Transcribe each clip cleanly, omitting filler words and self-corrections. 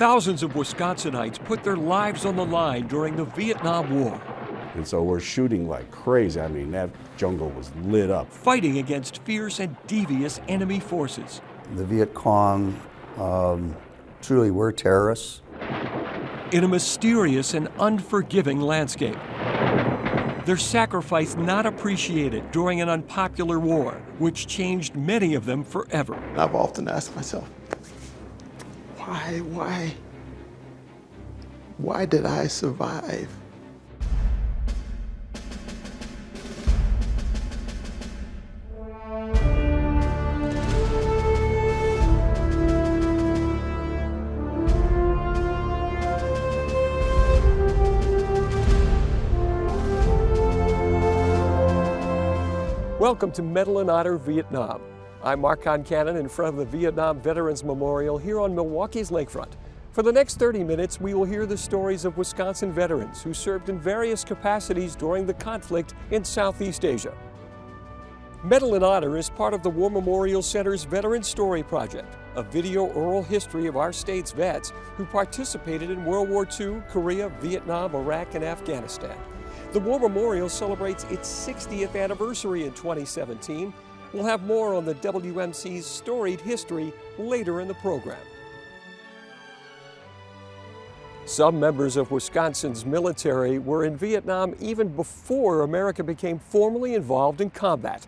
Thousands of Wisconsinites put their lives on the line during the Vietnam War. And so we're shooting like crazy. I mean, that jungle was lit up. Fighting against fierce and devious enemy forces. The Viet Cong truly were terrorists. In a mysterious and unforgiving landscape. Their sacrifice not appreciated during an unpopular war, which changed many of them forever. I've often asked myself, why did I survive? Welcome to Mettle and Honor Vietnam. I'm Mark Concannon in front of the Vietnam Veterans Memorial here on Milwaukee's lakefront. For the next 30 minutes, we will hear the stories of Wisconsin veterans who served in various capacities during the conflict in Southeast Asia. Mettle and Honor is part of the War Memorial Center's Veteran Story Project, a video oral history of our state's vets who participated in World War II, Korea, Vietnam, Iraq, and Afghanistan. The War Memorial celebrates its 60th anniversary in 2017. We'll have more on the WMC's storied history later in the program. Some members of Wisconsin's military were in Vietnam even before America became formally involved in combat.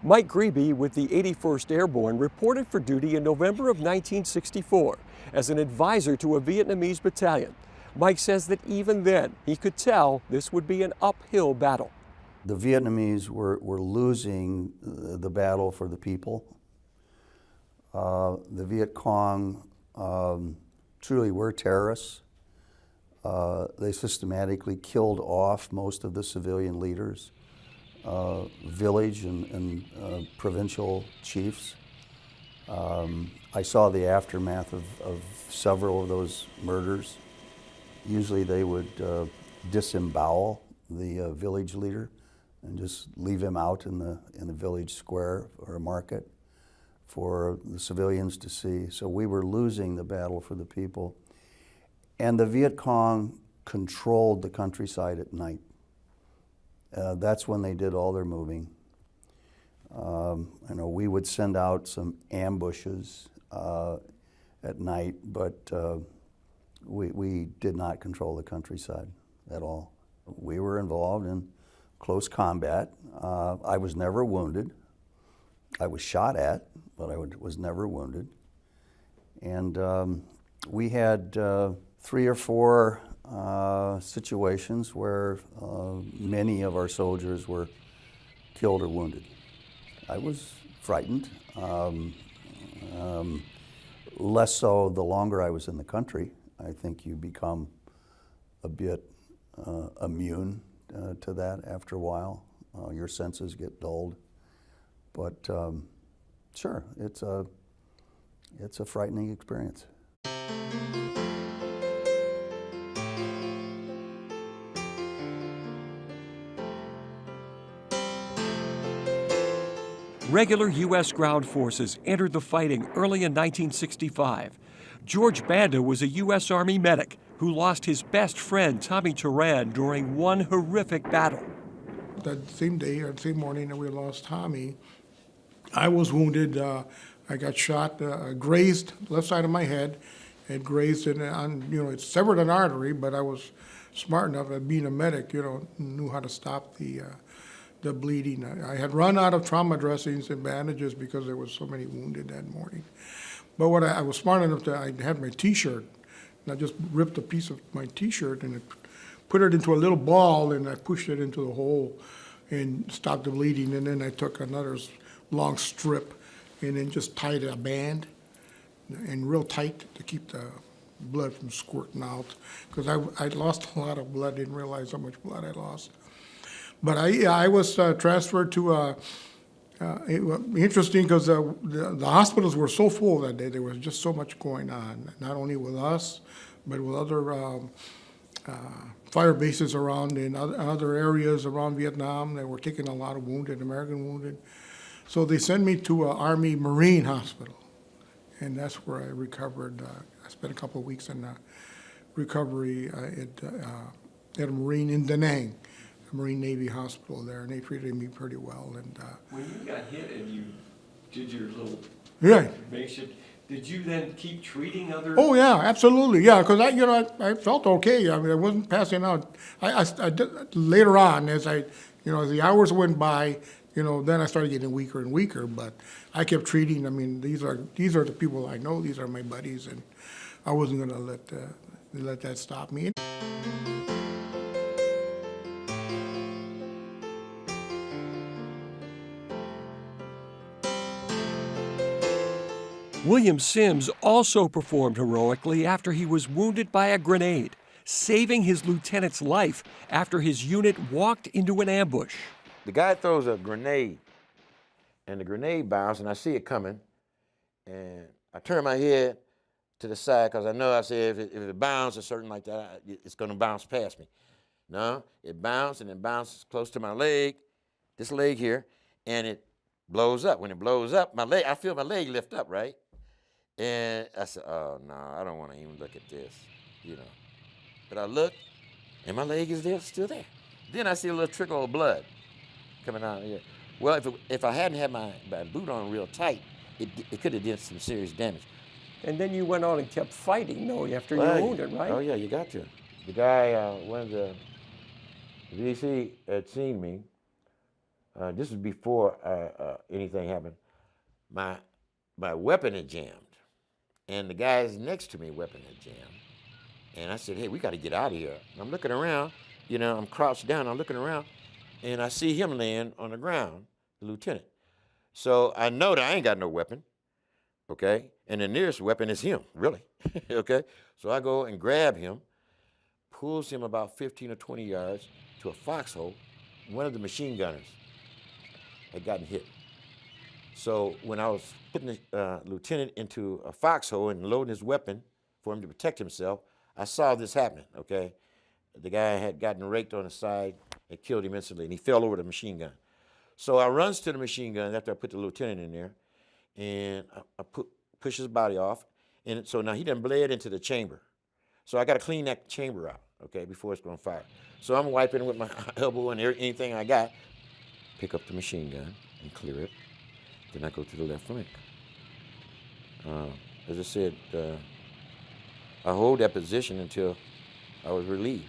Mike Greeby with the 81st Airborne reported for duty in November of 1964 as an advisor to a Vietnamese battalion. Mike says that even then, he could tell this would be an uphill battle. The Vietnamese were losing the battle for the people. The Viet Cong truly were terrorists. They systematically killed off most of the civilian leaders, village and provincial chiefs. I saw the aftermath of several of those murders. Usually they would disembowel the village leader and just leave him out in the village square or a market for the civilians to see. So we were losing the battle for the people. And the Viet Cong controlled the countryside at night. That's when they did all their moving. I know we would send out some ambushes at night, but we did not control the countryside at all. We were involved in close combat. I was never wounded. I was shot at, but I was never wounded. And we had 3 or 4 situations where many of our soldiers were killed or wounded. I was frightened. Less so the longer I was in the country. I think you become a bit immune to that after a while. Your senses get dulled. But sure, it's a frightening experience. Regular U.S. ground forces entered the fighting early in 1965. George Banda was a U.S. Army medic who lost his best friend, Tommy Turan, during one horrific battle. That same day or same morning that we lost Tommy, I was wounded. I got shot, grazed left side of my head. It grazed it it severed an artery, but I was smart enough at being a medic, knew how to stop the bleeding. I had run out of trauma dressings and bandages because there was so many wounded that morning. But what I was smart enough to, I had my T-shirt, and I just ripped a piece of my T-shirt and put it into a little ball, and I pushed it into the hole and stopped the bleeding. And then I took another long strip and then just tied a band and real tight to keep the blood from squirting out. Because I lost a lot of blood, didn't realize how much blood I lost. But I was transferred to it was interesting because the hospitals were so full that day. There was just so much going on, not only with us, but with other fire bases around in other areas around Vietnam. They were taking a lot of wounded, American wounded. So they sent me to an Army Marine hospital, and that's where I recovered. I spent a couple of weeks in recovery at a Marine in Da Nang, a Marine Navy hospital there, and they treated me pretty well. And When you got hit and you did your little yeah. makeshift, did you then keep treating other? Oh yeah, absolutely, yeah. Because I felt okay. I mean, I wasn't passing out. I did, later on, as as the hours went by, then I started getting weaker and weaker. But I kept treating. I mean, these are the people I know. These are my buddies, and I wasn't going to let that stop me. William Sims also performed heroically after he was wounded by a grenade, saving his lieutenant's life after his unit walked into an ambush. The guy throws a grenade, and the grenade bounced, and I see it coming, and I turn my head to the side because I know I said if it bounces or something like that, it's going to bounce past me. No, it bounced, and it bounces close to my leg, this leg here, and it blows up. When it blows up, I feel my leg lift up, right? And I said, oh, no, I don't want to even look at this, But I look, and my leg is still there. Then I see a little trickle of blood coming out here. Well, if I hadn't had my boot on real tight, it could have done some serious damage. And then you went on and kept fighting, after you were wounded, right? Oh, yeah, you got to. The guy, one of the VC had seen me. This was before anything happened. My weapon had jammed. And the guys next to me, weapon had jammed. And I said, hey, we got to get out of here. And I'm looking around, I'm crouched down, I'm looking around, and I see him laying on the ground, the lieutenant. So I know that I ain't got no weapon, okay? And the nearest weapon is him, really, okay? So I go and grab him, pulls him about 15 or 20 yards to a foxhole. One of the machine gunners had gotten hit. So when I was putting the lieutenant into a foxhole and loading his weapon for him to protect himself, I saw this happening, okay? The guy had gotten raked on the side and killed him instantly, and he fell over the machine gun. So I runs to the machine gun after I put the lieutenant in there, and I push his body off, and so now he done bled into the chamber. So I got to clean that chamber out, okay, before it's going to fire. So I'm wiping with my elbow and anything I got, pick up the machine gun and clear it. Then I go to the left flank. As I said, I hold that position until I was relieved.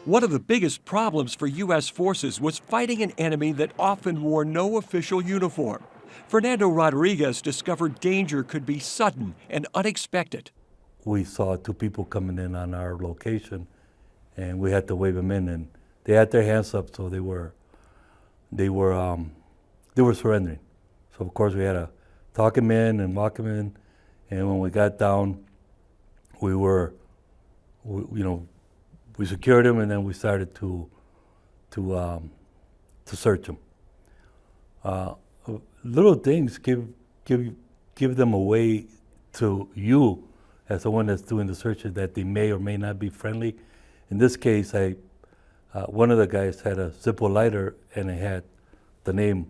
One of the biggest problems for U.S. forces was fighting an enemy that often wore no official uniform. Fernando Rodriguez discovered danger could be sudden and unexpected. We saw two people coming in on our location, and we had to wave them in, and they had their hands up, so they were surrendering. So of course we had to talk them in and walk them in, and when we got down, we secured them, and then we started to search them. Little things give them away to you as the one that's doing the searches that they may or may not be friendly. In this case, one of the guys had a Zippo lighter and it had the name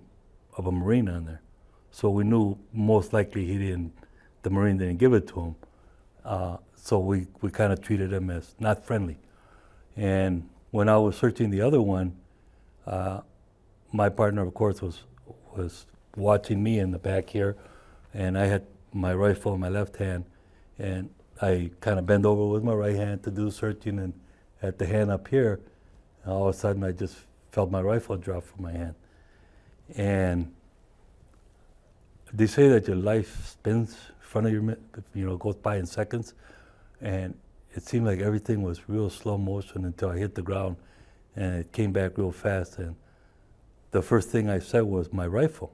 of a Marine on there. So we knew most likely the Marine didn't give it to him. So we kind of treated him as not friendly. And when I was searching the other one, my partner, of course, was watching me in the back here, and I had my rifle in my left hand, and I kind of bent over with my right hand to do searching, and had the hand up here, and all of a sudden I just felt my rifle drop from my hand. And they say that your life spins in front of your, goes by in seconds, and it seemed like everything was real slow motion until I hit the ground, and it came back real fast. And the first thing I said was my rifle.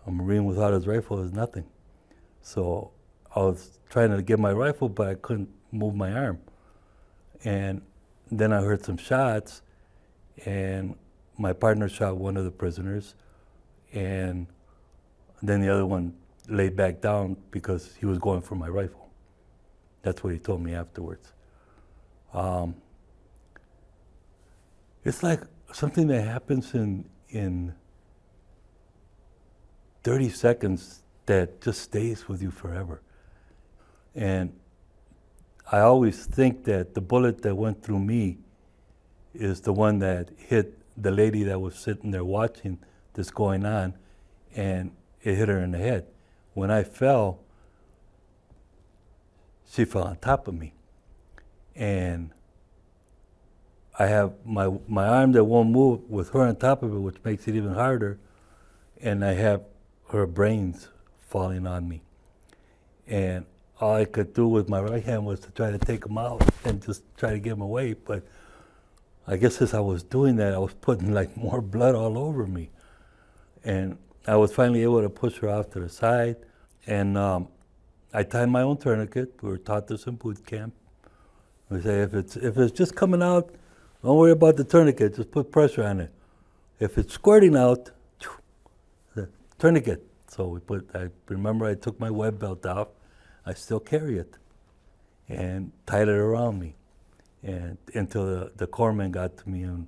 A Marine without his rifle is nothing. So I was trying to get my rifle, but I couldn't move my arm. And then I heard some shots, and my partner shot one of the prisoners, and then the other one laid back down because he was going for my rifle. That's what he told me afterwards. It's like something that happens in 30 seconds that just stays with you forever. And I always think that the bullet that went through me is the one that hit the lady that was sitting there watching this going on, and it hit her in the head. When I fell, she fell on top of me. And I have my arm that won't move with her on top of it, which makes it even harder, and I have her brains falling on me. And all I could do with my right hand was to try to take them out and just try to get them away. But I guess as I was doing that, I was putting like more blood all over me. And I was finally able to push her off to the side. And I tied my own tourniquet. We were taught this in boot camp. We say, if it's just coming out, don't worry about the tourniquet, just put pressure on it. If it's squirting out, the tourniquet. So I remember I took my web belt off. I still carry it, and tied it around me, and until the corpsman got to me and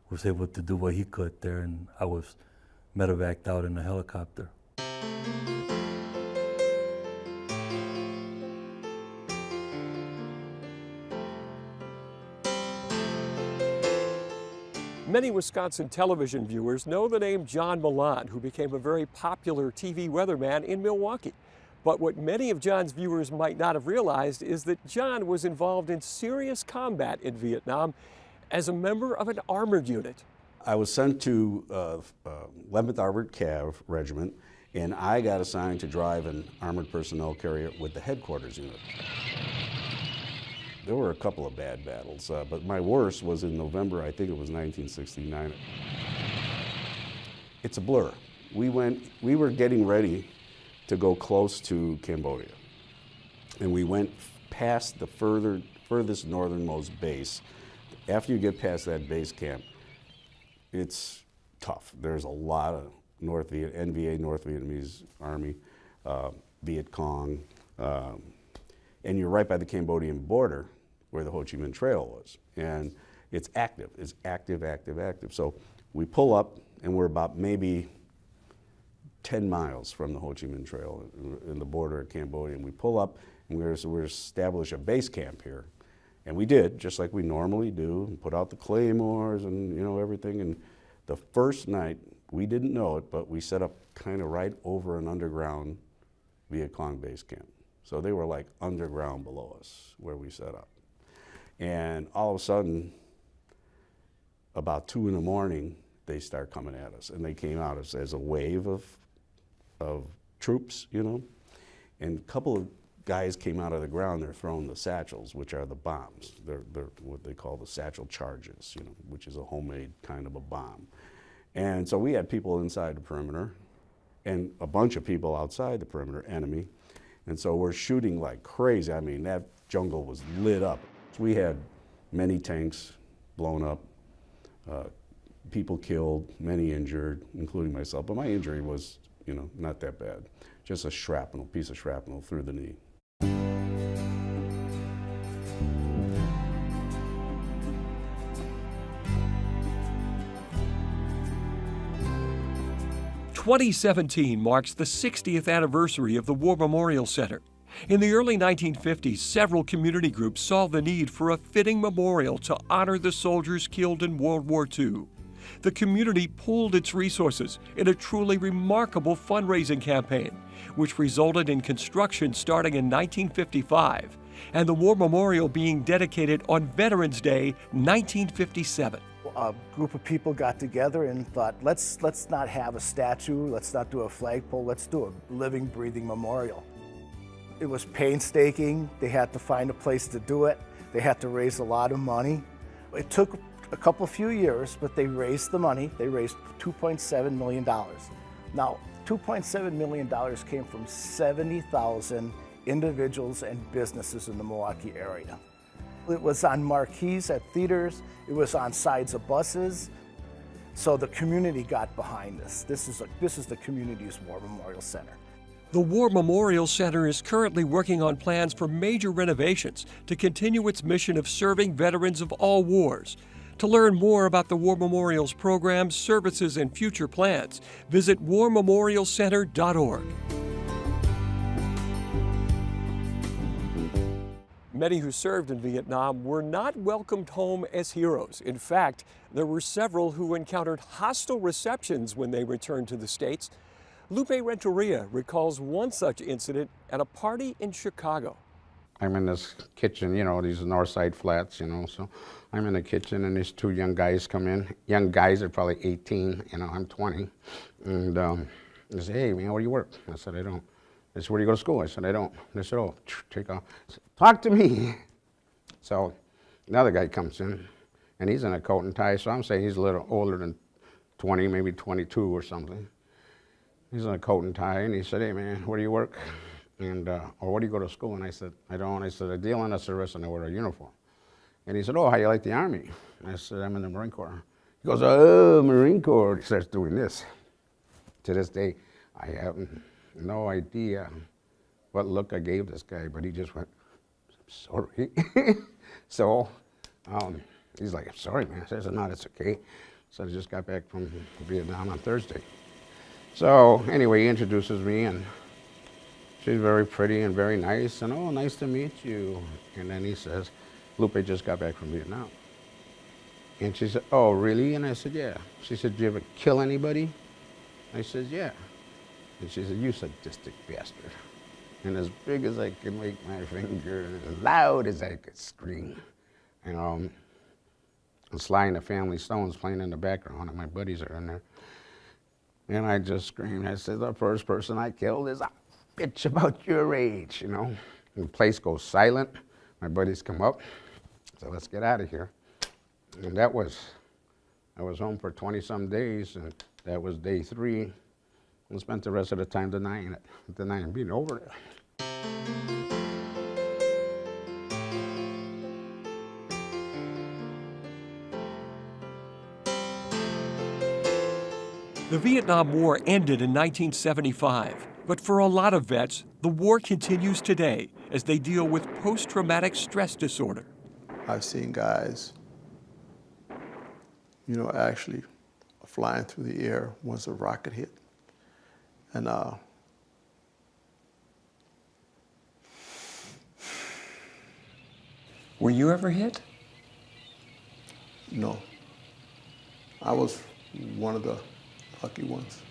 was able to do what he could there, and I was medevaced out in a helicopter. Many Wisconsin television viewers know the name John Malan, who became a very popular TV weatherman in Milwaukee. But what many of John's viewers might not have realized is that John was involved in serious combat in Vietnam as a member of an armored unit. I was sent to 11th Armored Cav Regiment, and I got assigned to drive an armored personnel carrier with the headquarters unit. There were a couple of bad battles, but my worst was in November, I think it was 1969. It's a blur. We were getting ready to go close to Cambodia. And we went past the furthest northernmost base. After you get past that base camp, it's tough. There's a lot of NVA, North Vietnamese Army, Viet Cong, and you're right by the Cambodian border where the Ho Chi Minh Trail was. And it's active, active. So we pull up and we're about maybe 10 miles from the Ho Chi Minh Trail in the border of Cambodia. And we pull up and we're establish a base camp here. And we did, just like we normally do, and put out the claymores and everything. And the first night, we didn't know it, but we set up kind of right over an underground Viet Cong base camp. So they were like underground below us where we set up. And all of a sudden, about 2 in the morning, they start coming at us. And they came out as a wave of troops, And a couple of guys came out of the ground. They're throwing the satchels, which are the bombs. They're what they call the satchel charges, which is a homemade kind of a bomb. And so we had people inside the perimeter and a bunch of people outside the perimeter, enemy. And so we're shooting like crazy. I mean, that jungle was lit up. We had many tanks blown up, people killed, many injured, including myself. But my injury was, not that bad. Just a piece of shrapnel through the knee. "2017 marks the 60th anniversary of the War Memorial Center. In the early 1950s, several community groups saw the need for a fitting memorial to honor the soldiers killed in World War II. The community pooled its resources in a truly remarkable fundraising campaign, which resulted in construction starting in 1955 and the War Memorial being dedicated on Veterans Day 1957. A group of people got together and thought, let's not have a statue, let's not do a flagpole, let's do a living, breathing memorial. It was painstaking. They had to find a place to do it. They had to raise a lot of money. It took a few years, but they raised the money. They raised $2.7 million. Now, $2.7 million came from 70,000 individuals and businesses in the Milwaukee area. It was on marquees at theaters. It was on sides of buses. So the community got behind this. This is the community's War Memorial Center. The War Memorial Center is currently working on plans for major renovations to continue its mission of serving veterans of all wars. To learn more about the War Memorial's programs, services, and future plans, visit warmemorialcenter.org. Many who served in Vietnam were not welcomed home as heroes. In fact, there were several who encountered hostile receptions when they returned to the States. Lupe Rancheria recalls one such incident at a party in Chicago. I'm in this kitchen, you know, these north side flats, you know, so I'm in the kitchen and these two young guys come in. Young guys are probably 18, you know, I'm 20. And they say, hey man, where do you work? I said, I don't. They said, where do you go to school? I said, I don't. They said, oh, take off. I said, talk to me. So another guy comes in and he's in a coat and tie, so I'm saying he's a little older than 20, maybe 22 or something. He's in a coat and tie and he said, hey man, where do you work? And, or where do you go to school? And I said, I don't. I said, I deal in a service and I wear a uniform. And he said, oh, how you like the Army? And I said, I'm in the Marine Corps. He goes, oh, Marine Corps. He starts doing this. To this day, I have no idea what look I gave this guy, but he just went, sorry. So he's like, I'm sorry, man. I said, no, it's okay. So I just got back from Vietnam on Thursday. So anyway, he introduces me and she's very pretty and very nice, and oh, nice to meet you. And then he says, Lupe just got back from Vietnam. And she said, oh, really? And I said, yeah. She said, did you ever kill anybody? I said, yeah. And she said, you sadistic bastard. And as big as I could make my finger, and as loud as I could scream. And Sly and the Family Stones playing in the background, and my buddies are in there. And I just screamed. I said, the first person I killed is a bitch about your age, you know. And the place goes silent. My buddies come up. So let's get out of here. And I was home for 20-some days, and that was day 3. And spent the rest of the time denying it, denying being over there. The Vietnam War ended in 1975, but for a lot of vets, the war continues today as they deal with post-traumatic stress disorder. I've seen guys, actually flying through the air once a rocket hit. And were you ever hit? No. I was one of the lucky ones.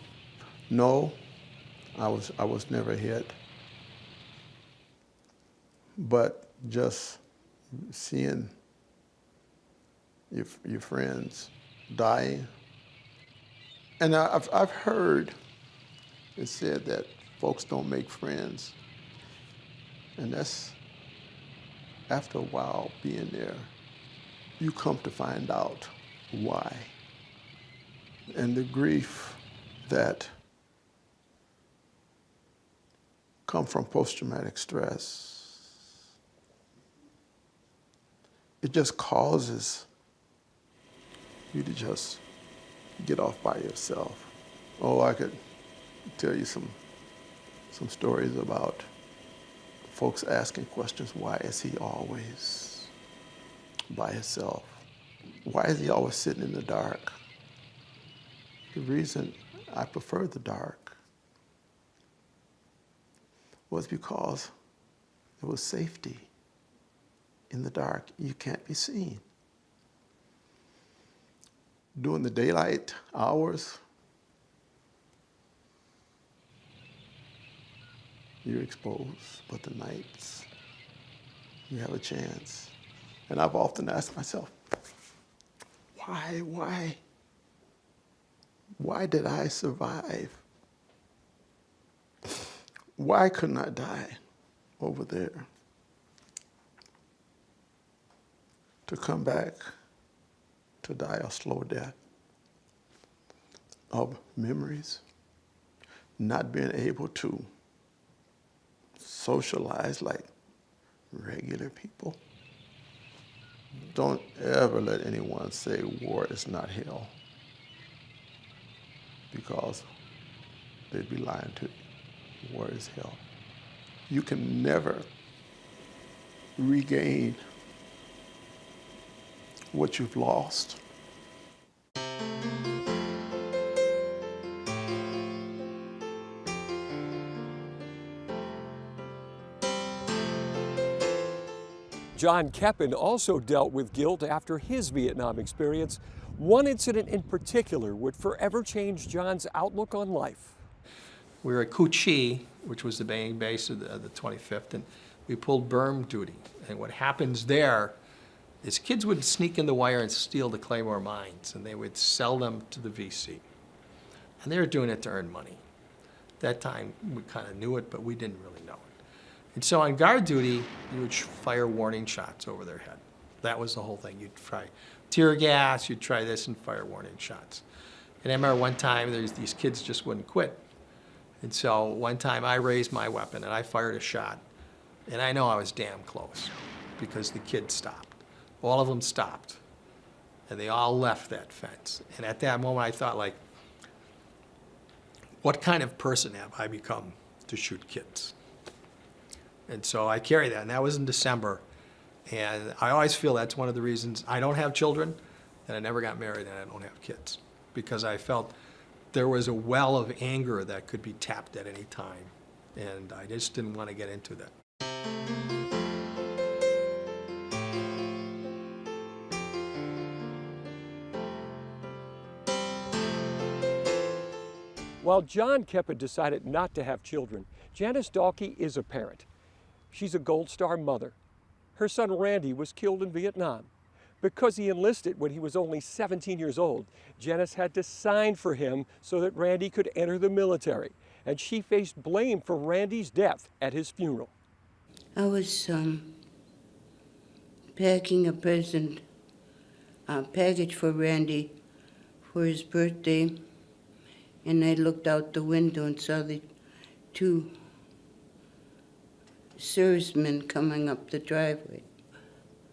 No, I was never hit. But just seeing your friends dying, and I've heard it said that folks don't make friends, and that's after a while being there, you come to find out why. And the grief that come from post-traumatic stress, it just causes you to just get off by yourself. Oh, I could tell you some stories about folks asking questions. Why is he always by himself? Why is he always sitting in the dark? The reason I prefer the dark was because there was safety in the dark. You can't be seen. During the daylight hours, you're exposed, but the nights, you have a chance. And I've often asked myself, why did I survive? Why couldn't I die over there? To come back to die a slow death of memories, not being able to socialize like regular people. Don't ever let anyone say war is not hell, because they'd be lying to you. War is hell. You can never regain what you've lost. John Keppen also dealt with guilt after his Vietnam experience. One incident in particular would forever change John's outlook on life. We were at Cu Chi, which was the main base of the 25th, and we pulled berm duty. And what happens there is kids would sneak in the wire and steal the Claymore mines, and they would sell them to the VC. And they were doing it to earn money. At that time, we kind of knew it, but we didn't really know it. And so on guard duty, you would fire warning shots over their head. That was the whole thing. You'd try tear gas, you'd try this and fire warning shots. And I remember one time, these kids just wouldn't quit. And so one time I raised my weapon and I fired a shot. And I know I was damn close because the kids stopped. All of them stopped. And they all left that fence. And at that moment I thought, like, what kind of person have I become to shoot kids? And so I carry that, and that was in December. And I always feel that's one of the reasons I don't have children, and I never got married, and I don't have kids, because I felt there was a well of anger that could be tapped at any time, and I just didn't want to get into that. While John Keppen decided not to have children, Janice Dalkey is a parent. She's a Gold Star mother. Her son Randy was killed in Vietnam. Because he enlisted when he was only 17 years old, Janice had to sign for him so that Randy could enter the military, and she faced blame for Randy's death at his funeral. I was packing a package for Randy for his birthday, and I looked out the window and saw the two servicemen coming up the driveway.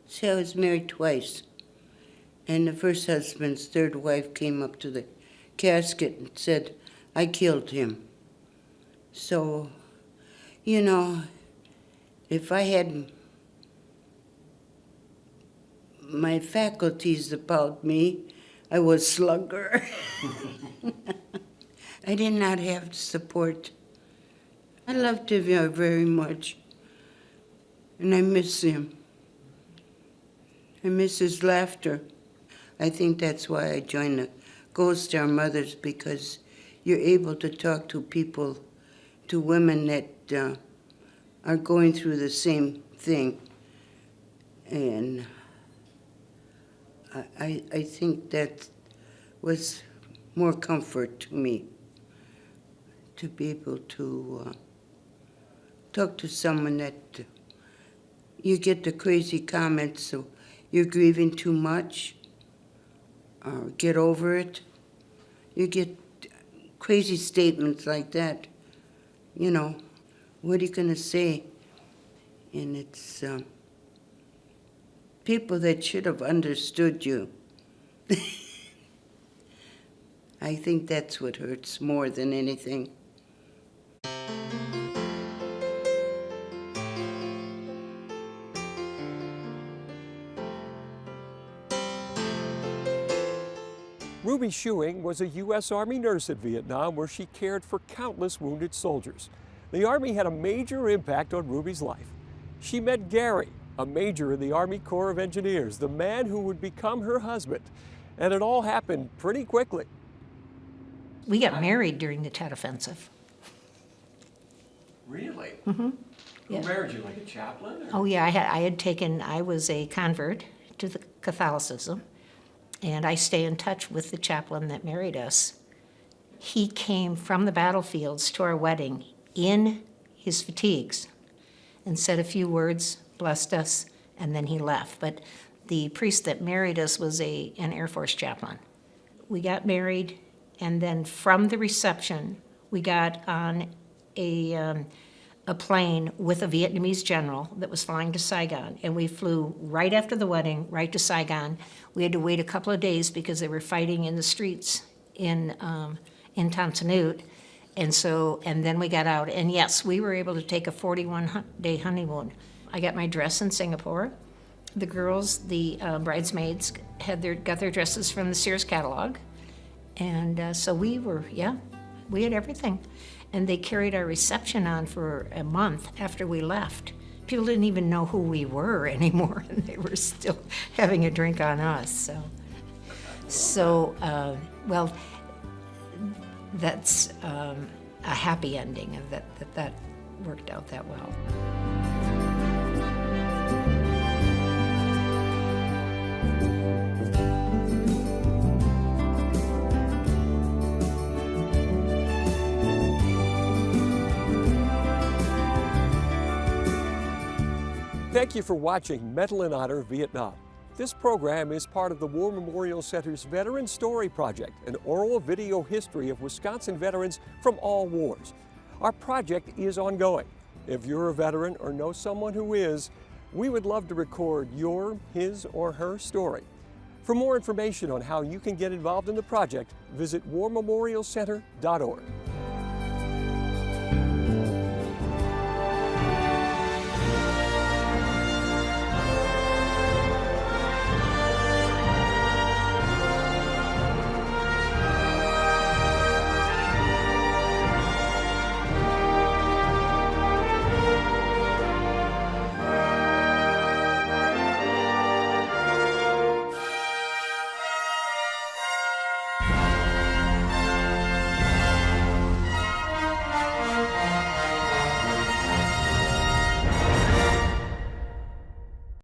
See, I was married twice, and the first husband's third wife came up to the casket and said, "I killed him." So, you know, if I had my faculties about me, I was slugger. I did not have support. I loved him very much, and I miss him. I miss his laughter. I think that's why I joined the Gold Star Mothers, because you're able to talk to people, to women that are going through the same thing. And I think that was more comfort to me, to be able to talk to someone that you get the crazy comments, so you're grieving too much, or get over it. You get crazy statements like that. You know, what are you going to say? And it's people that should have understood you. I think that's what hurts more than anything. Ruby Schuing was a U.S. Army nurse at Vietnam, where she cared for countless wounded soldiers. The Army had a major impact on Ruby's life. She met Gary, a major in the Army Corps of Engineers, the man who would become her husband. And it all happened pretty quickly. We got married during the Tet Offensive. Really? Mm-hmm. Who married you, like a chaplain? Oh yeah, I was a convert to the Catholicism, and I stay in touch with the chaplain that married us. He came from the battlefields to our wedding in his fatigues and said a few words, blessed us, and then he left. But the priest that married us was an Air Force chaplain. We got married, and then from the reception, we got on a plane with a Vietnamese general that was flying to Saigon, and we flew right after the wedding, right to Saigon. We had to wait a couple of days because they were fighting in the streets in Tan Son Nhut, and then we got out. And yes, we were able to take a 41-day honeymoon. I got my dress in Singapore. The girls, the bridesmaids, got their dresses from the Sears catalog, and so we had everything. And they carried our reception on for a month after we left, people didn't even know who we were anymore, and they were still having a drink on us. Well, that's a happy ending, and that worked out that well. Thank you for watching Mettle in Honor Vietnam. This program is part of the War Memorial Center's Veteran Story Project, an oral video history of Wisconsin veterans from all wars. Our project is ongoing. If you're a veteran or know someone who is, we would love to record your, his, or her story. For more information on how you can get involved in the project, visit warmemorialcenter.org.